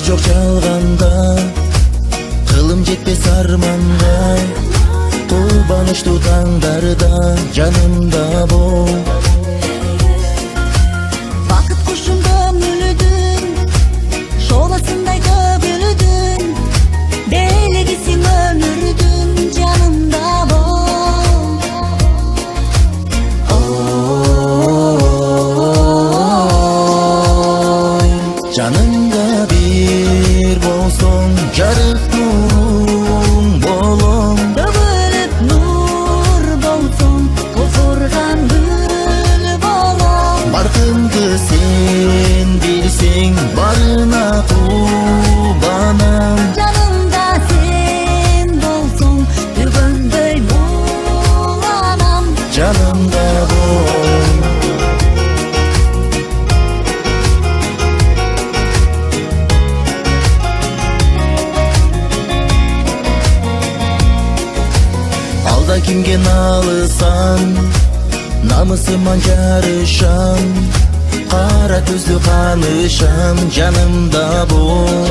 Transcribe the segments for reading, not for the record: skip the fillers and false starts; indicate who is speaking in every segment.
Speaker 1: жок жалганда, кылым жетпес арманга, кубанычтуу таңдарда жанымда бол.
Speaker 2: Бакыт кушум көңүлүдүн, шооласындай төгүлүдүн, белгисиң өмүрдүн жанымда бол.
Speaker 1: Жанымда бир болсоң, жарык нурум болом.
Speaker 2: Төгүлүп нур болсоң, козурган гүл болом.
Speaker 1: Баркымды сен билсең, барына кубанам.
Speaker 2: Жанымда сен болсоң, түгөндөй буланам.
Speaker 1: Жанымда бол. Алда кимге налысам, намысыма жарышам, кара көздү канышам, жанымда бол.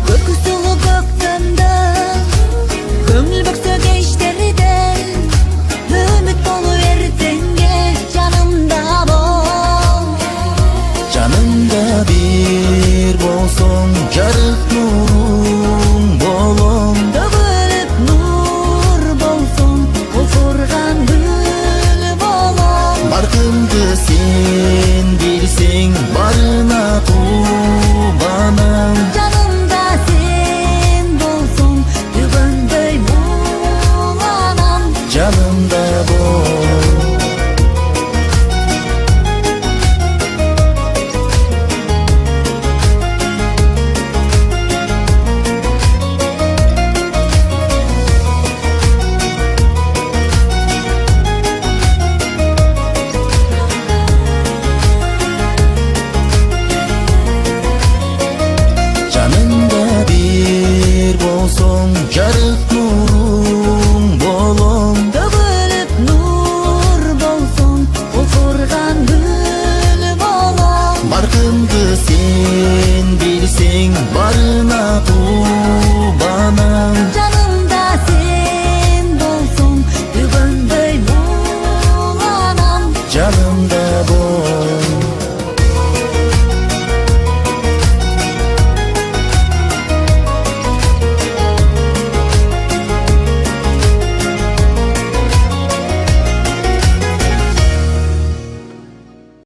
Speaker 2: Көкү сулуу көктөмдө, көңүл бөксө кечтерден, үмүт болуп эртеңге жанымда бол.
Speaker 1: Жанымда бир болсоң, жарык нурум болом.
Speaker 2: Төгүлүп нур болсоң, козурган гүл болом.
Speaker 1: Баркымды сен билсең, барына кубанам.
Speaker 2: Жанымда сен болсоң, түгөндөй буланам.
Speaker 1: Жанымда бол. Жанымда бир болсоң, жарык